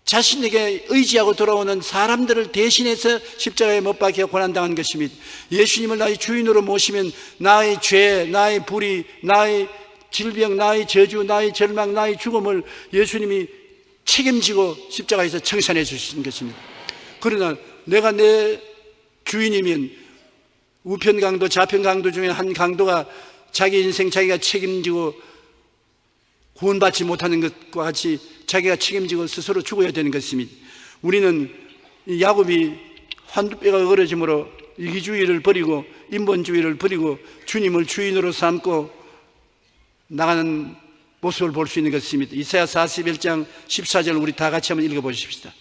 자신에게 의지하고 돌아오는 사람들을 대신해서 십자가에 못 박혀 고난당한 것입니다. 예수님을 나의 주인으로 모시면 나의 죄, 나의 불의, 나의 질병, 나의 저주, 나의 절망, 나의 죽음을 예수님이 책임지고 십자가에서 청산해 주시는 것입니다. 그러나 내가 내 주인이면 우편 강도, 좌편 강도 중에 한 강도가 자기 인생 자기가 책임지고 구원받지 못하는 것과 같이 자기가 책임지고 스스로 죽어야 되는 것입니다. 우리는 야곱이 환두뼈가 어려짐으로 이기주의를 버리고 인본주의를 버리고 주님을 주인으로 삼고 나가는 모습을 볼 수 있는 것입니다. 이사야 41장 14절 우리 다 같이 한번 읽어보십시다.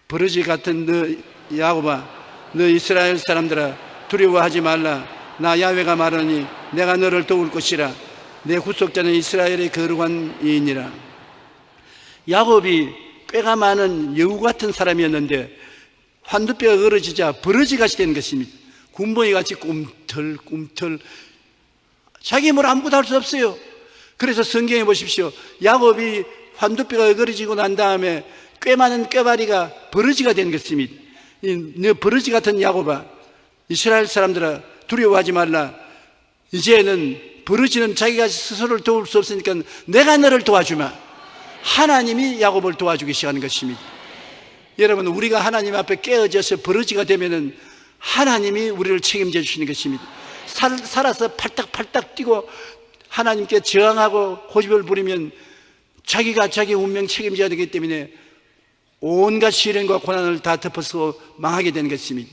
버러지 같은 너 야곱아, 너 이스라엘 사람들아, 두려워하지 말라. 나 야훼가 말하니 내가 너를 도울 것이라. 내 구속자는 이스라엘의 거룩한 이이니라. 야곱이 꾀가 많은 여우 같은 사람이었는데 환두뼈가 얼어지자 버러지같이 된 것입니다. 군번이같이 꿈틀꿈틀, 자기 힘으로 아무것도 할 수 없어요. 그래서 성경에 보십시오. 야곱이 환두뼈가 어그러지고 난 다음에 꽤 많은 꾀바리가 버러지가 된 것입니다. 너 버러지 같은 야곱아, 이스라엘 사람들아, 두려워하지 말라. 이제는 버러지는 자기가 스스로를 도울 수 없으니까 내가 너를 도와주마. 하나님이 야곱을 도와주기 시작하는 것입니다. 여러분, 우리가 하나님 앞에 깨어져서 버러지가 되면은 하나님이 우리를 책임져 주시는 것입니다. 살아서 팔딱팔딱 뛰고 하나님께 저항하고 고집을 부리면 자기가 자기 운명 책임져야 되기 때문에 온갖 시련과 고난을 다 덮어서 망하게 되는 것입니다.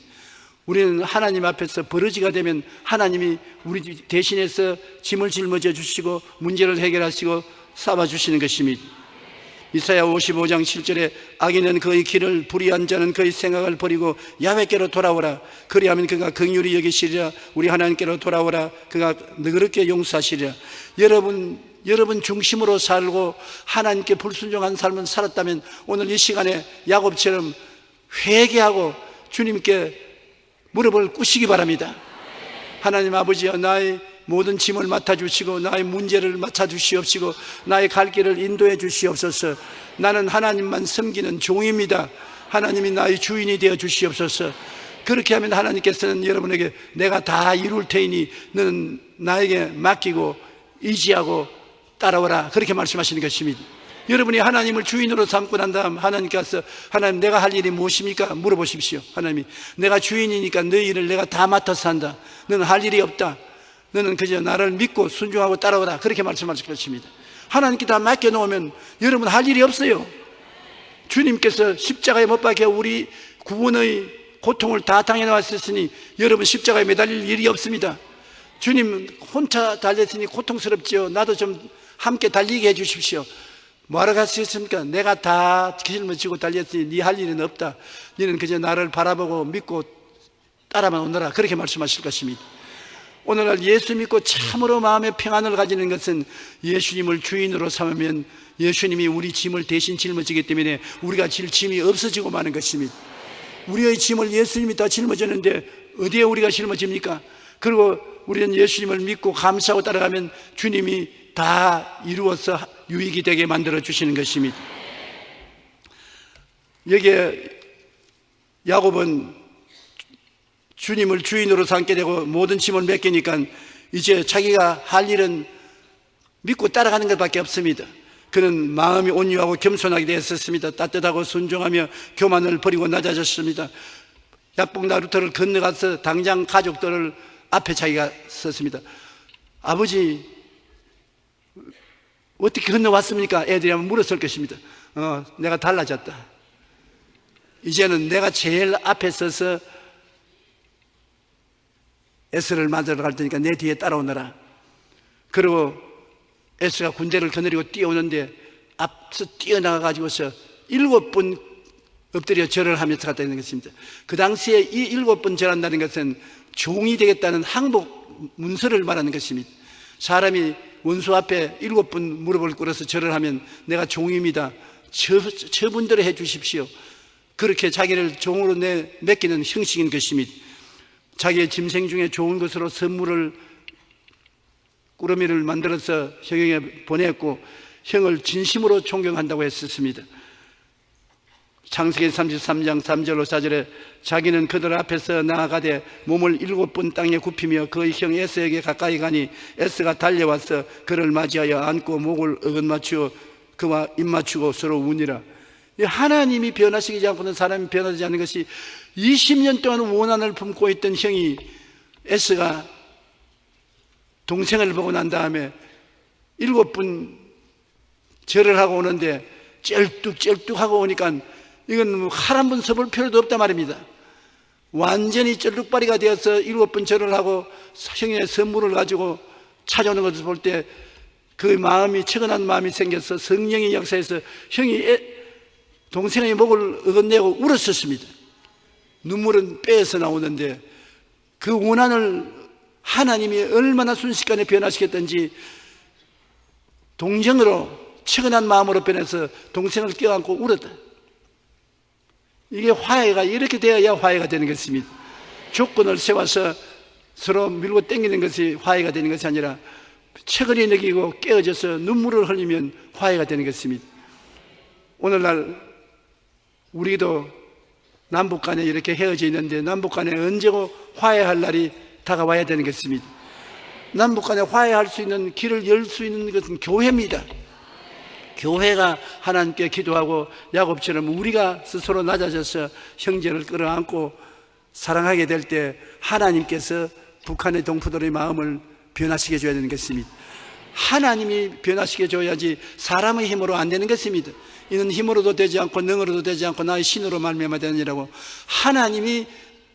우리는 하나님 앞에서 버러지가 되면 하나님이 우리 대신해서 짐을 짊어져 주시고 문제를 해결하시고 삼아 주시는 것입니다. 이사야 55장 7절에 악인은 그의 길을, 불의한 자는 그의 생각을 버리고 야훼께로 돌아오라. 그리하면 그가 긍휼히 여기시리라. 우리 하나님께로 돌아오라. 그가 너그럽게 용서하시리라. 여러분 중심으로 살고 하나님께 불순종한 삶을 살았다면 오늘 이 시간에 야곱처럼 회개하고 주님께 무릎을 꿇으시기 바랍니다. 하나님 아버지여, 나의 모든 짐을 맡아주시고 나의 문제를 맡아주시옵시고 나의 갈 길을 인도해 주시옵소서. 나는 하나님만 섬기는 종입니다. 하나님이 나의 주인이 되어 주시옵소서. 그렇게 하면 하나님께서는 여러분에게 내가 다 이룰 테이니 너는 나에게 맡기고 의지하고 따라오라, 그렇게 말씀하시는 것입니다. 여러분이 하나님을 주인으로 삼고 난 다음 하나님께서 하나님 내가 할 일이 무엇입니까? 물어보십시오. 하나님이 내가 주인이니까 너희 일을 내가 다 맡아서 한다. 너는 할 일이 없다. 너는 그저 나를 믿고 순종하고 따라오라, 그렇게 말씀하실 것입니다. 하나님께 다 맡겨놓으면 여러분 할 일이 없어요. 주님께서 십자가에 못 박혀 우리 구원의 고통을 다 당해놨으니 여러분 십자가에 매달릴 일이 없습니다. 주님 혼자 달렸으니 고통스럽지요. 나도 좀 함께 달리게 해주십시오. 뭐하러 가시겠습니까? 내가 다 짊어지고 달렸으니 네 할 일은 없다. 너는 그저 나를 바라보고 믿고 따라만 오너라, 그렇게 말씀하실 것입니다. 오늘날 예수 믿고 참으로 마음의 평안을 가지는 것은 예수님을 주인으로 삼으면 예수님이 우리 짐을 대신 짊어지기 때문에 우리가 질 짐이 없어지고 마는 것입니다. 우리의 짐을 예수님이 다 짊어졌는데 어디에 우리가 짊어집니까? 그리고 우리는 예수님을 믿고 감사하고 따라가면 주님이 다 이루어서 유익이 되게 만들어 주시는 것입니다. 여기에 야곱은 주님을 주인으로 삼게 되고 모든 짐을 맡기니까 이제 자기가 할 일은 믿고 따라가는 것밖에 없습니다. 그는 마음이 온유하고 겸손하게 되었습니다. 따뜻하고 순종하며 교만을 버리고 낮아졌습니다. 약복 나루터를 건너가서 당장 가족들을 앞에 자기가 섰습니다. 아버지 어떻게 건너왔습니까? 애들이 한번 물었을 것입니다. 내가 달라졌다. 이제는 내가 제일 앞에 서서 에스를 만들어 갈 테니까 내 뒤에 따라오너라. 그리고 에스가 군대를 거느리고 뛰어오는데 앞서 뛰어나가 가지고서 7번 엎드려 절을 하면서 갔다 있는 것입니다. 그 당시에 이 7번 절한다는 것은 종이 되겠다는 항복 문서를 말하는 것입니다. 사람이 원수 앞에 7번 무릎을 꿇어서 절을 하면 내가 종입니다, 처분대로 해 주십시오, 그렇게 자기를 종으로 맡기는 형식인 것입니다. 자기의 짐승 중에 좋은 것으로 선물을 꾸러미를 만들어서 형에게 보냈고 형을 진심으로 존경한다고 했었습니다. 창세기 33장 3절로 4절에 자기는 그들 앞에서 나아가되 몸을 7번 땅에 굽히며 그의 형 에서에게 가까이 가니 에서가 달려와서 그를 맞이하여 안고 목을 어긋맞추어 그와 입맞추고 서로 우니라. 하나님이 변화시키지 않고는 사람이 변화되지 않는 것이 20년 동안 원한을 품고 있던 형이 에서가 동생을 보고 난 다음에 7분 절을 하고 오는데 쩔뚝쩔뚝하고 오니까 이건 할 한 번 서볼 필요도 없단 말입니다. 완전히 쩔뚝발이가 되어서 7번 절을 하고 형의 선물을 가지고 찾아오는 것을 볼 때 그 마음이 측은한 마음이 생겨서 성령의 역사에서 형이 동생의 목을 어긋내고 울었었습니다. 눈물은 뼈에서 나오는데 그 원한을 하나님이 얼마나 순식간에 변화시켰던지 동정으로 측은한 마음으로 변해서 동생을 껴안고 울었다. 이게 화해가 이렇게 되어야 화해가 되는 것입니다. 조건을 세워서 서로 밀고 당기는 것이 화해가 되는 것이 아니라 체근이 느끼고 깨어져서 눈물을 흘리면 화해가 되는 것입니다. 오늘날 우리도 남북 간에 이렇게 헤어져 있는데 남북 간에 언제고 화해할 날이 다가와야 되는 것입니다. 남북 간에 화해할 수 있는 길을 열 수 있는 것은 교회입니다. 교회가 하나님께 기도하고 야곱처럼 우리가 스스로 낮아져서 형제를 끌어안고 사랑하게 될 때 하나님께서 북한의 동포들의 마음을 변화시켜 줘야 되는 것입니다. 하나님이 변화시켜 줘야지 사람의 힘으로 안 되는 것입니다. 이는 힘으로도 되지 않고 능으로도 되지 않고 나의 신으로 말미암아 되느니라고. 하나님이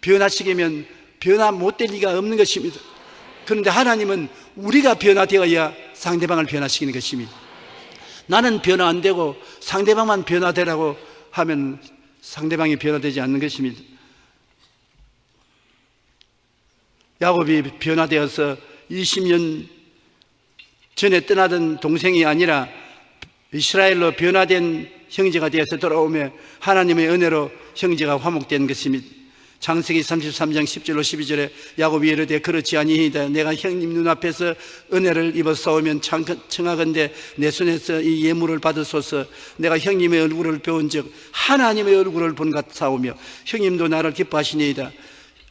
변화시키면 변화 못 될 리가 없는 것입니다. 그런데 하나님은 우리가 변화되어야 상대방을 변화시키는 것입니다. 나는 변화 안 되고 상대방만 변화되라고 하면 상대방이 변화되지 않는 것입니다. 야곱이 변화되어서 20년 전에 떠나던 동생이 아니라 이스라엘로 변화된 형제가 되어서 돌아오며 하나님의 은혜로 형제가 화목된 것입니다. 창세기 33장 10절로 12절에 야곱이 이르되 그렇지 아니이다. 내가 형님 눈앞에서 은혜를 입어 싸우면 청하건대 내 손에서 이 예물을 받으소서. 내가 형님의 얼굴을 배운 즉 하나님의 얼굴을 본 같사오며 형님도 나를 기뻐하시니이다.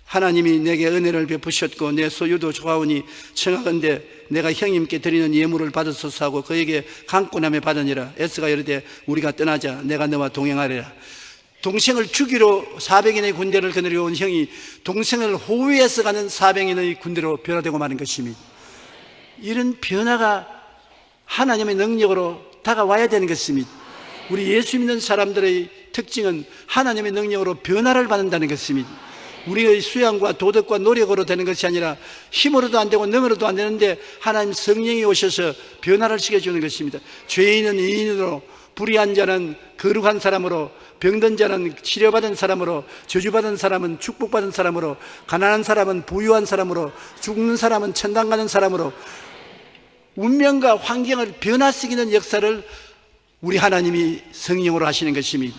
하나님이 내게 은혜를 베푸셨고 내 소유도 좋아오니 청하건대 내가 형님께 드리는 예물을 받으소서 하고 그에게 강권함에 받으니라. 에스가 이르되 우리가 떠나자. 내가 너와 동행하리라. 동생을 죽이러 400인의 군대를 거느려 온 형이 동생을 호위해서 가는 400인의 군대로 변화되고 마는 것입니다. 이런 변화가 하나님의 능력으로 다가와야 되는 것입니다. 우리 예수 믿는 사람들의 특징은 하나님의 능력으로 변화를 받는다는 것입니다. 우리의 수양과 도덕과 노력으로 되는 것이 아니라 힘으로도 안 되고 능으로도 안 되는데 하나님 성령이 오셔서 변화를 시켜주는 것입니다. 죄인은 의인으로, 불의한 자는 거룩한 사람으로, 병든 자는 치료받은 사람으로, 저주받은 사람은 축복받은 사람으로, 가난한 사람은 부유한 사람으로, 죽는 사람은 천당 가는 사람으로, 운명과 환경을 변화시키는 역사를 우리 하나님이 성령으로 하시는 것입니다.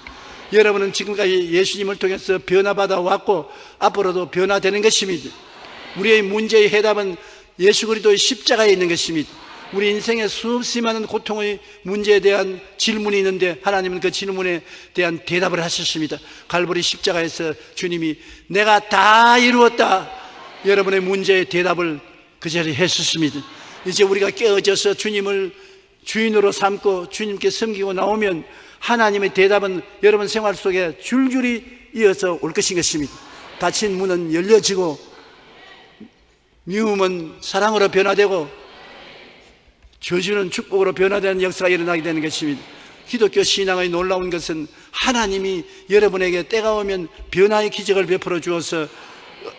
여러분은 지금까지 예수님을 통해서 변화받아 왔고 앞으로도 변화되는 것입니다. 우리의 문제의 해답은 예수 그리스도의 십자가에 있는 것입니다. 우리 인생에 수없이 많은 고통의 문제에 대한 질문이 있는데 하나님은 그 질문에 대한 대답을 하셨습니다. 갈보리 십자가에서 주님이 내가 다 이루었다. 여러분의 문제의 대답을 그 자리에 했었습니다. 이제 우리가 깨어져서 주님을 주인으로 삼고 주님께 섬기고 나오면 하나님의 대답은 여러분 생활 속에 줄줄이 이어서 올 것인 것입니다. 닫힌 문은 열려지고 미움은 사랑으로 변화되고 저주는 축복으로 변화되는 역사가 일어나게 되는 것입니다. 기독교 신앙의 놀라운 것은 하나님이 여러분에게 때가 오면 변화의 기적을 베풀어 주어서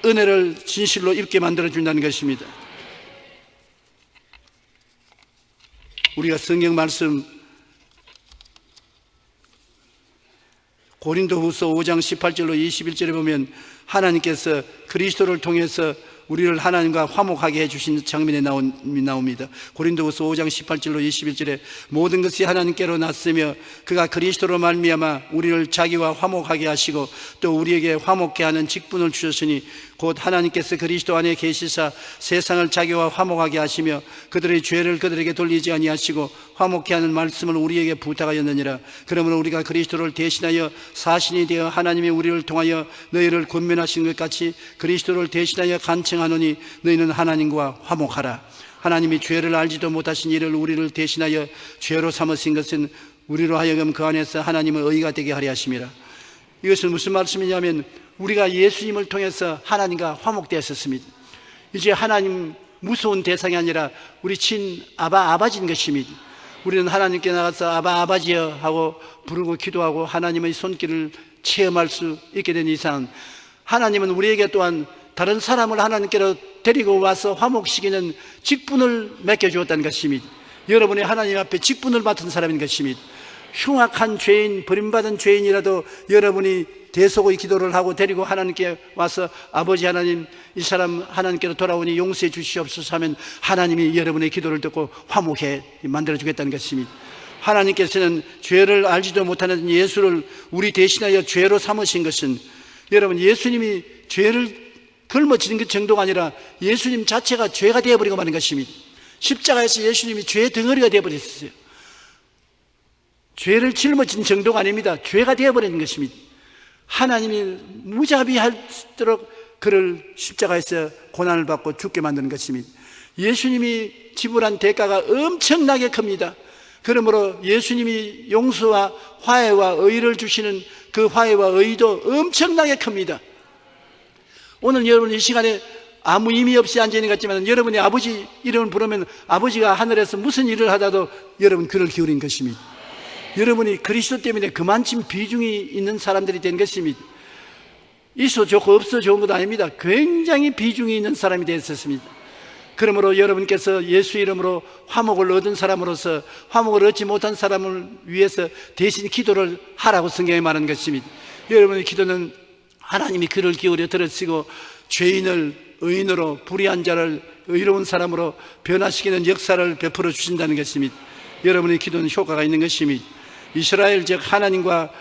은혜를 진실로 입게 만들어 준다는 것입니다. 우리가 성경 말씀 고린도후서 5장 18절로 21절에 보면 하나님께서 그리스도를 통해서 우리를 하나님과 화목하게 해주신 장면에 나옵니다. 고린도후서 5장 18절로 21절에 모든 것이 하나님께로 났으며 그가 그리스도로 말미암아 우리를 자기와 화목하게 하시고 또 우리에게 화목케 하는 직분을 주셨으니 곧 하나님께서 그리스도 안에 계시사 세상을 자기와 화목하게 하시며 그들의 죄를 그들에게 돌리지 아니하시고 화목케 하는 말씀을 우리에게 부탁하였느니라. 그러므로 우리가 그리스도를 대신하여 사신이 되어 하나님이 우리를 통하여 너희를 권면하신 것 같이 그리스도를 대신하여 간청하노니 너희는 하나님과 화목하라. 하나님이 죄를 알지도 못하신 이를 우리를 대신하여 죄로 삼으신 것은 우리로 하여금 그 안에서 하나님의 의가 되게 하려 하심이라. 이것은 무슨 말씀이냐면 우리가 예수님을 통해서 하나님과 화목되었습니다. 이제 하나님 무서운 대상이 아니라 우리 친 아버지인 것입니다. 우리는 하나님께 나가서 아버지여 하고 부르고 기도하고 하나님의 손길을 체험할 수 있게 된 이상 하나님은 우리에게 또한 다른 사람을 하나님께로 데리고 와서 화목시키는 직분을 맡겨주었다는 것입니다. 여러분이 하나님 앞에 직분을 맡은 사람인 것입니다. 흉악한 죄인, 버림받은 죄인이라도 여러분이 대속의 기도를 하고 데리고 하나님께 와서 아버지 하나님, 이 사람 하나님께로 돌아오니 용서해 주시옵소서 하면 하나님이 여러분의 기도를 듣고 화목해 만들어주겠다는 것입니다. 하나님께서는 죄를 알지도 못하는 예수를 우리 대신하여 죄로 삼으신 것은 여러분 예수님이 죄를 걸머지는 그 정도가 아니라 예수님 자체가 죄가 되어버리고 마는 것입니다. 십자가에서 예수님이 죄 덩어리가 되어버렸어요. 죄를 짊어진 정도가 아닙니다. 죄가 되어버리는 것입니다. 하나님이 무자비하도록 그를 십자가에서 고난을 받고 죽게 만드는 것입니다. 예수님이 지불한 대가가 엄청나게 큽니다. 그러므로 예수님이 용서와 화해와 의를 주시는 그 화해와 의도 엄청나게 큽니다. 오늘 여러분 이 시간에 아무 의미 없이 앉아있는 것 같지만 여러분이 아버지 이름을 부르면 아버지가 하늘에서 무슨 일을 하다도 여러분 귀를 기울인 것입니다. 여러분이 그리스도 때문에 그만큼 비중이 있는 사람들이 된 것입니다. 있어 좋고 없어 좋은 것도 아닙니다. 굉장히 비중이 있는 사람이 되었습니다. 그러므로 여러분께서 예수 이름으로 화목을 얻은 사람으로서 화목을 얻지 못한 사람을 위해서 대신 기도를 하라고 성경에 말하는 것입니다. 여러분의 기도는 하나님이 귀를 기울여 들으시고 죄인을 의인으로, 불의한 자를 의로운 사람으로 변화시키는 역사를 베풀어 주신다는 것입니다. 여러분의 기도는 효과가 있는 것입니다. 이스라엘 즉 하나님과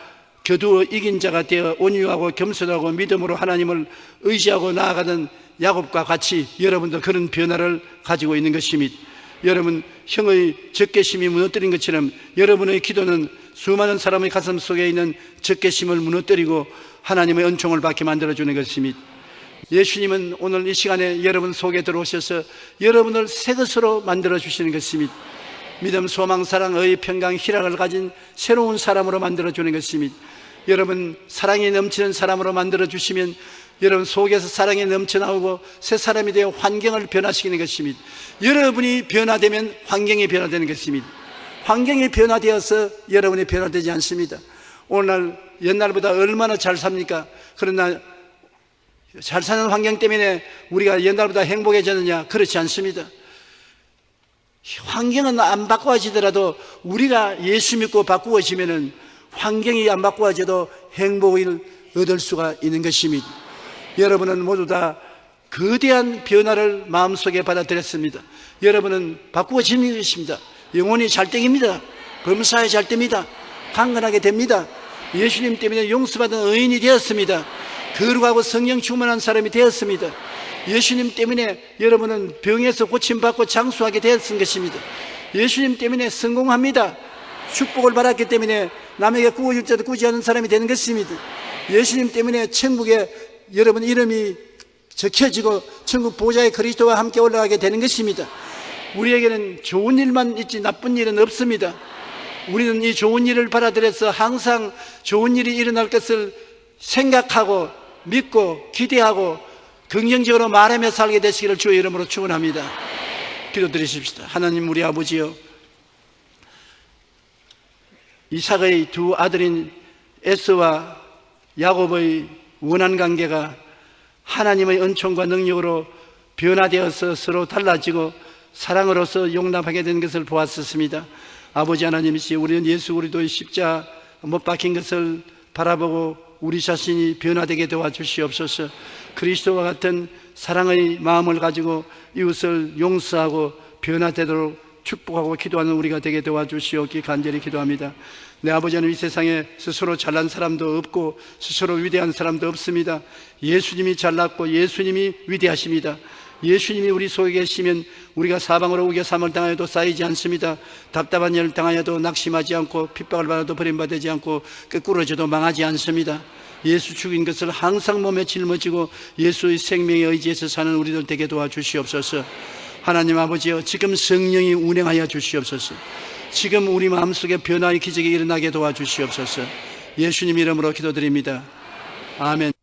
겨두어 이긴 자가 되어 온유하고 겸손하고 믿음으로 하나님을 의지하고 나아가는 야곱과 같이 여러분도 그런 변화를 가지고 있는 것입니다. 여러분 형의 적개심이 무너뜨린 것처럼 여러분의 기도는 수많은 사람의 가슴 속에 있는 적개심을 무너뜨리고 하나님의 은총을 받게 만들어주는 것입니다. 예수님은 오늘 이 시간에 여러분 속에 들어오셔서 여러분을 새 것으로 만들어주시는 것입니다. 믿음, 소망, 사랑, 의, 평강, 희락을 가진 새로운 사람으로 만들어주는 것입니다. 여러분 사랑이 넘치는 사람으로 만들어주시면 여러분 속에서 사랑이 넘쳐나오고 새 사람이 되어 환경을 변화시키는 것입니다. 여러분이 변화되면 환경이 변화되는 것입니다. 환경이 변화되어서 여러분이 변화되지 않습니다. 오늘날 옛날보다 얼마나 잘 삽니까? 그러나 잘 사는 환경 때문에 우리가 옛날보다 행복해졌느냐? 그렇지 않습니다. 환경은 안 바꿔지더라도 우리가 예수 믿고 바꾸어지면은 환경이 안 바꿔져도 행복을 얻을 수가 있는 것입니다. 여러분은 모두 다 거대한 변화를 마음속에 받아들였습니다. 여러분은 바꾸어지는 것입니다. 영혼이 잘 땡깁니다. 범사에 잘 됩니다. 강건하게 됩니다. 예수님 때문에 용서받은 의인이 되었습니다. 거룩하고 성령 충만한 사람이 되었습니다. 예수님 때문에 여러분은 병에서 고침받고 장수하게 되었은 것입니다. 예수님 때문에 성공합니다. 축복을 받았기 때문에 남에게 구워줄 자도 구지 않은 사람이 되는 것입니다. 예수님 때문에 천국에 여러분 이름이 적혀지고 천국 보좌의 그리스도와 함께 올라가게 되는 것입니다. 우리에게는 좋은 일만 있지 나쁜 일은 없습니다. 우리는 이 좋은 일을 받아들여서 항상 좋은 일이 일어날 것을 생각하고 믿고 기대하고 긍정적으로 말하며 살게 되시기를 주의 이름으로 축원합니다. 기도드리십시다. 하나님 우리 아버지여, 이삭의 두 아들인 에서와 야곱의 원한 관계가 하나님의 은총과 능력으로 변화되어서 서로 달라지고 사랑으로서 용납하게 된 것을 보았었습니다. 아버지 하나님이시, 우리는 예수 그리스도의 십자가 못 박힌 것을 바라보고 우리 자신이 변화되게 도와주시옵소서. 그리스도와 같은 사랑의 마음을 가지고 이웃을 용서하고 변화되도록 축복하고 기도하는 우리가 되게 도와주시옵기 간절히 기도합니다. 내 아버지는 이 세상에 스스로 잘난 사람도 없고 스스로 위대한 사람도 없습니다. 예수님이 잘났고 예수님이 위대하십니다. 예수님이 우리 속에 계시면 우리가 사방으로 우겨 삼을 당하여도 쌓이지 않습니다. 답답한 일을 당하여도 낙심하지 않고 핍박을 받아도 버림받지 않고 끄꾸러져도 망하지 않습니다. 예수 죽인 것을 항상 몸에 짊어지고 예수의 생명에 의지해서 사는 우리들 되게 도와주시옵소서. 하나님 아버지여, 지금 성령이 운행하여 주시옵소서. 지금 우리 마음속에 변화의 기적이 일어나게 도와주시옵소서. 예수님 이름으로 기도드립니다. 아멘.